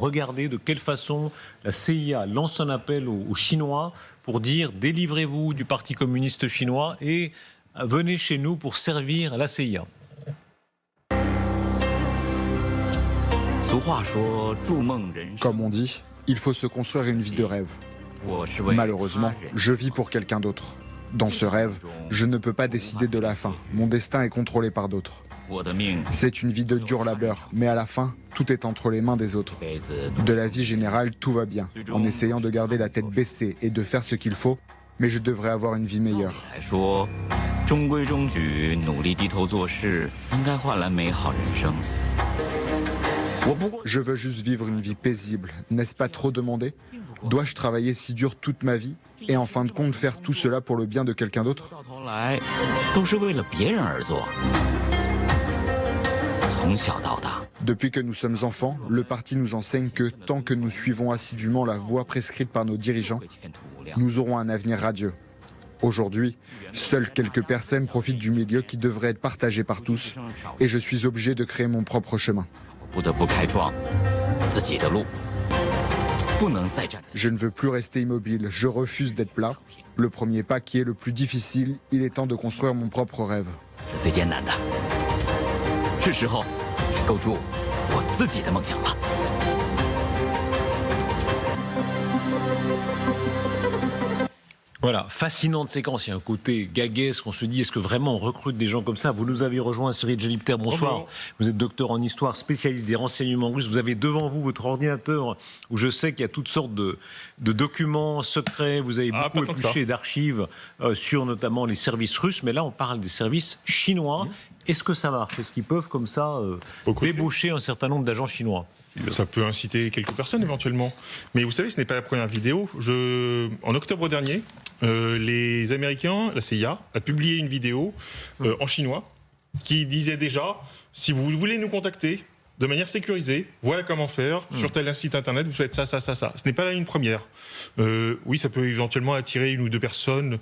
Regardez de quelle façon la CIA lance un appel aux Chinois pour dire délivrez-vous du Parti communiste chinois et venez chez nous pour servir la CIA. Comme on dit, il faut se construire une vie de rêve. Malheureusement, je vis pour quelqu'un d'autre. Dans ce rêve, je ne peux pas décider de la fin. Mon destin est contrôlé par d'autres. C'est une vie de dur labeur, mais à la fin, tout est entre les mains des autres. De la vie générale, tout va bien, en essayant de garder la tête baissée et de faire ce qu'il faut, mais je devrais avoir une vie meilleure. Je veux juste vivre une vie paisible, n'est-ce pas trop demandé? Dois-je travailler si dur toute ma vie et en fin de compte faire tout cela pour le bien de quelqu'un d'autre? Depuis que nous sommes enfants, le parti nous enseigne que tant que nous suivons assidûment la voie prescrite par nos dirigeants, nous aurons un avenir radieux. Aujourd'hui, seules quelques personnes profitent du milieu qui devrait être partagé par tous, et je suis obligé de créer mon propre chemin. Je ne veux plus rester immobile, je refuse d'être plat. Le premier pas qui est le plus difficile, il est temps de construire mon propre rêve. Voilà, fascinante séquence. Il y a un côté gaguesque. On se dit, est-ce que vraiment on recrute des gens comme ça? Vous nous avez rejoint, Cyril Jalipter, bonsoir. Bonjour. Vous êtes docteur en histoire, spécialiste des renseignements russes. Vous avez devant vous votre ordinateur où je sais qu'il y a toutes sortes de documents secrets. Vous avez beaucoup épluché d'archives sur notamment les services russes. Mais là, on parle des services chinois. Est-ce que ça marche? Est-ce qu'ils peuvent comme ça débaucher un certain nombre d'agents chinois? Ça peut inciter quelques personnes éventuellement. Mais vous savez, ce n'est pas la première vidéo. En octobre dernier, les Américains, la CIA, a publié une vidéo en chinois qui disait déjà, si vous voulez nous contacter de manière sécurisée, voilà comment faire, sur tel site internet, vous faites ça, ça, ça, ça. Ce n'est pas une première. Oui, ça peut éventuellement attirer une ou deux personnes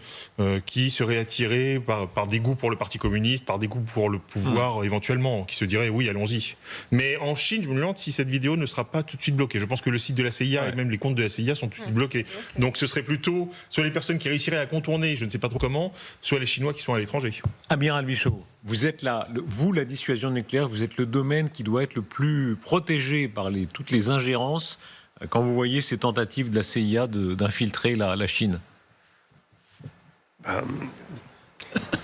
qui seraient attirées par des goûts pour le Parti communiste, par des goûts pour le pouvoir éventuellement, qui se diraient oui, allons-y. Mais en Chine, je me demande si cette vidéo ne sera pas tout de suite bloquée. Je pense que le site de la CIA et même les comptes de la CIA sont tout de suite bloqués. Donc ce serait plutôt soit les personnes qui réussiraient à contourner, je ne sais pas trop comment, soit les Chinois qui sont à l'étranger. Amiral Bichot, vous êtes là, vous, la dissuasion nucléaire, vous êtes le domaine qui doit être le plus protégé par toutes les ingérences quand vous voyez ces tentatives de la CIA d'infiltrer la Chine. On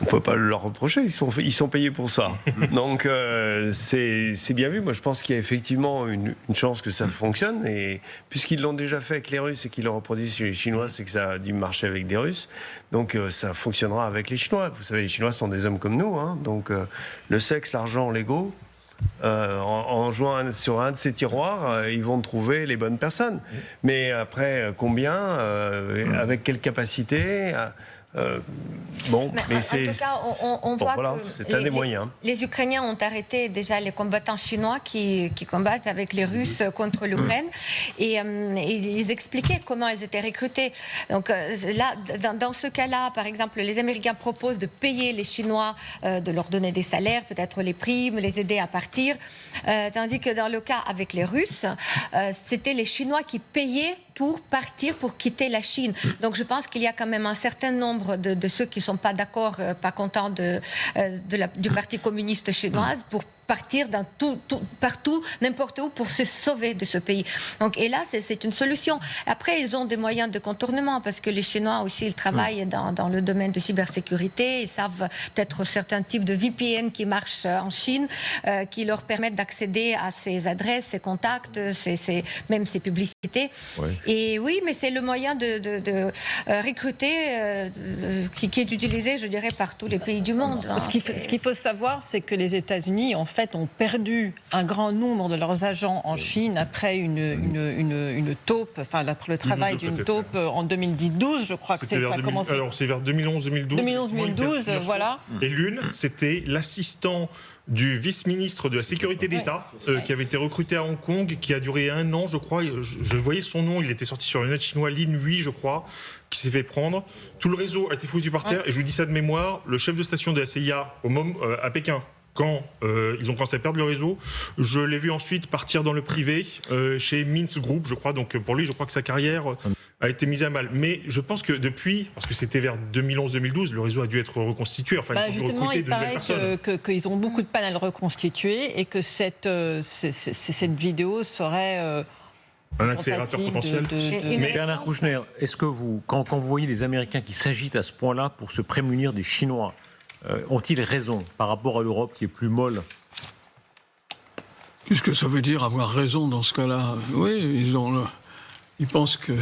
ne peut pas leur reprocher, ils sont payés pour ça. Donc c'est bien vu. Moi je pense qu'il y a effectivement une chance que ça fonctionne. Et puisqu'ils l'ont déjà fait avec les Russes et qu'ils le reproduisent chez les Chinois, c'est que ça a dû marcher avec des Russes. Donc ça fonctionnera avec les Chinois. Vous savez, les Chinois sont des hommes comme nous. Hein. Donc le sexe, l'argent, l'ego, en jouant sur un de ces tiroirs, ils vont trouver les bonnes personnes. Mais après, combien, avec quelle capacité mais c'est... En tout cas, on voit que c'est un des moyens. Les Ukrainiens ont arrêté déjà les combattants chinois qui combattent avec les Russes contre l'Ukraine et ils expliquaient comment ils étaient recrutés. Donc là, dans ce cas-là, par exemple, les Américains proposent de payer les Chinois, de leur donner des salaires, peut-être les primes, les aider à partir, tandis que dans le cas avec les Russes, c'était les Chinois qui payaient pour partir, pour quitter la Chine. Donc je pense qu'il y a quand même un certain nombre de ceux qui ne sont pas d'accord, pas contents du Parti communiste chinois pour partir partout, n'importe où, pour se sauver de ce pays. Donc, et là, c'est une solution. Après, ils ont des moyens de contournement, parce que les Chinois aussi, ils travaillent dans le domaine de cybersécurité. Ils savent peut-être certains types de VPN qui marchent en Chine, qui leur permettent d'accéder à ces adresses, ces contacts, même ces publicités. Ouais. Et oui, mais c'est le moyen de recruter qui est utilisé, je dirais, par tous les pays du monde. Hein. Ce qu'il faut savoir, c'est que les États-Unis, en fait, ont perdu un grand nombre de leurs agents en Chine après une taupe, enfin après le travail d'une taupe en 2012, je crois que ça a commencé. Alors c'est vers 2011-2012. 2012, voilà. Et l'une, c'était l'assistant du vice-ministre de la Sécurité d'État qui avait été recruté à Hong Kong, qui a duré 1 an, je crois. Je voyais son nom, il était sorti sur le net chinois, Lin Hui, je crois, qui s'est fait prendre. Tout le réseau a été foutu par terre. Et je vous dis ça de mémoire, le chef de station de la CIA à Pékin, quand ils ont commencé à perdre le réseau. Je l'ai vu ensuite partir dans le privé chez Mintz Group, je crois. Donc pour lui, je crois que sa carrière a été mise à mal. Mais je pense que depuis, parce que c'était vers 2011-2012, le réseau a dû être reconstitué. Enfin, justement, il paraît qu'ils ont beaucoup de peine à le reconstituer et que cette vidéo serait... un accélérateur potentiel. Mais Bernard Kouchner, est-ce que vous, quand vous voyez les Américains qui s'agitent à ce point-là pour se prémunir des Chinois, ont-ils raison par rapport à l'Europe qui est plus molle? Qu'est-ce que ça veut dire avoir raison dans ce cas-là? Oui, ils pensent que...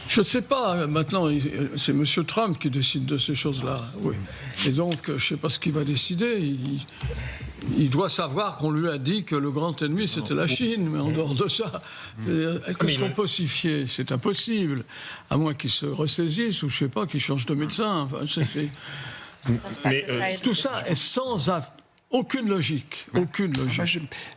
Je ne sais pas, maintenant, c'est M. Trump qui décide de ces choses-là. Oui. Et donc, je ne sais pas ce qu'il va décider. Il doit savoir qu'on lui a dit que le grand ennemi, c'était la Chine. Mais en dehors de ça, qu'est-ce qu'on peut s'y fier? C'est impossible. À moins qu'il se ressaisisse ou, je ne sais pas, qu'il change de médecin. Enfin, Mais tout ça est sans... Aucune logique, aucune logique. Moi,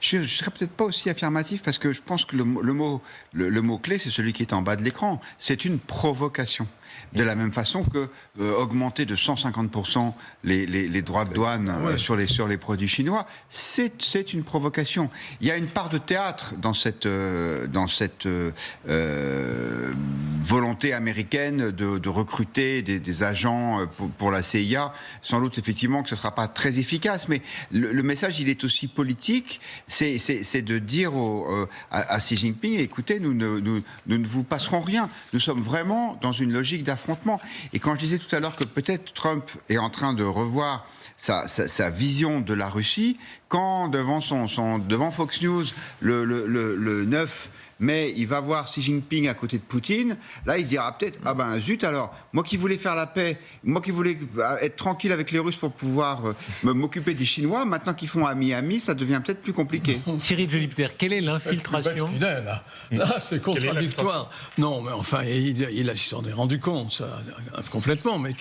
je ne serais peut-être pas aussi affirmatif parce que je pense que le mot-clé, c'est celui qui est en bas de l'écran. C'est une provocation. De la même façon que augmenter de 150% les droits de douane sur les produits chinois, c'est une provocation. Il y a une part de théâtre dans cette volonté américaine de recruter des agents pour la CIA. Sans doute effectivement que ce ne sera pas très efficace, mais le message il est aussi politique. C'est de dire à Xi Jinping, écoutez, nous ne vous passerons rien. Nous sommes vraiment dans une logique d'affrontement. Et quand je disais tout à l'heure que peut-être Trump est en train de revoir sa vision de la Russie, quand devant Fox News le 9 mai, il va voir Xi Jinping à côté de Poutine, là il se dira peut-être, ah ben zut alors, moi qui voulais faire la paix, moi qui voulais être tranquille avec les Russes pour pouvoir m'occuper des Chinois, maintenant qu'ils font ami-ami, ça devient peut-être plus compliqué. Cyril Jolipter, quelle est l'infiltration? Là, c'est contradictoire. Non, mais enfin, il s'en est rendu compte, ça, complètement, mais...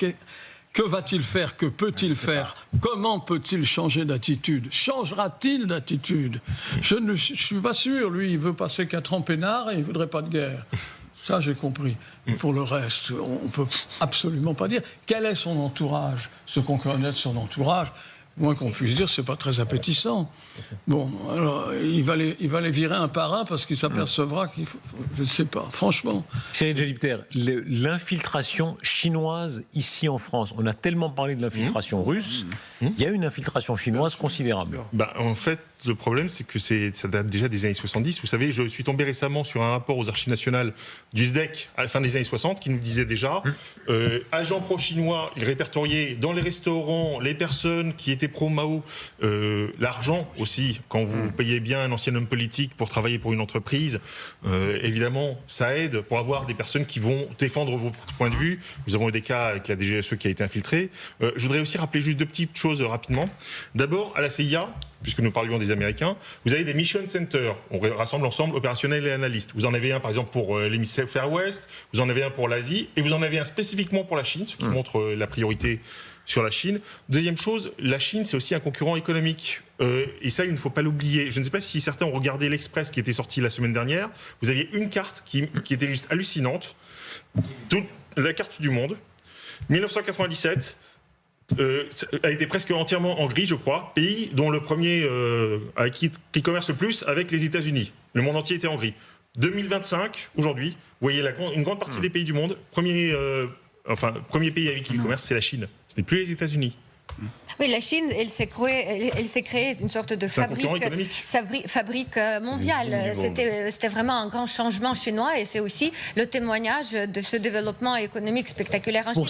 Que va-t-il faire? Que peut-il faire? Comment peut-il changer d'attitude? Changera-t-il d'attitude? Je ne suis pas sûr. Lui, il veut passer 4 ans peinard et il ne voudrait pas de guerre. Ça, j'ai compris. Pour le reste, on ne peut absolument pas dire. Quel est son entourage? Ce qu'on connaît de son entourage, moins qu'on puisse dire, c'est pas très appétissant. Bon, alors, il va les virer un par un parce qu'il s'apercevra qu'il faut... Je ne sais pas, franchement. Cyril Jolipter, l'infiltration chinoise ici en France, on a tellement parlé de l'infiltration russe, il y a une infiltration chinoise considérable. En fait, le problème, c'est que ça date déjà des années 70. Vous savez, je suis tombé récemment sur un rapport aux archives nationales du SDEC à la fin des années 60 qui nous disait déjà agents pro-chinois, il répertoriait dans les restaurants les personnes qui étaient pro-Mao, l'argent aussi, quand vous payez bien un ancien homme politique pour travailler pour une entreprise, évidemment, ça aide pour avoir des personnes qui vont défendre vos points de vue. Nous avons eu des cas avec la DGSE qui a été infiltrée. Je voudrais aussi rappeler juste 2 petites choses rapidement. D'abord, à la CIA, puisque nous parlions des Américains, vous avez des mission centers. On rassemble ensemble opérationnels et analystes. Vous en avez un, par exemple, pour l'hémisphère ouest, vous en avez un pour l'Asie, et vous en avez un spécifiquement pour la Chine, ce qui montre la priorité sur la Chine. Deuxième chose, la Chine, c'est aussi un concurrent économique. Et ça, il ne faut pas l'oublier. Je ne sais pas si certains ont regardé l'Express qui était sorti la semaine dernière. Vous aviez une carte qui était juste hallucinante. Toute la carte du monde. 1997... a été presque entièrement en gris, je crois, pays dont le premier qui commerce le plus avec les États-Unis. Le monde entier était en gris. 2025, aujourd'hui, vous voyez une grande partie des pays du monde, premier pays avec qui ils commercent, c'est la Chine. Ce n'est plus les États-Unis. Oui, la Chine, elle s'est créée une sorte de fabrique mondiale. C'était vraiment un grand changement chinois et c'est aussi le témoignage de ce développement économique spectaculaire en Chine.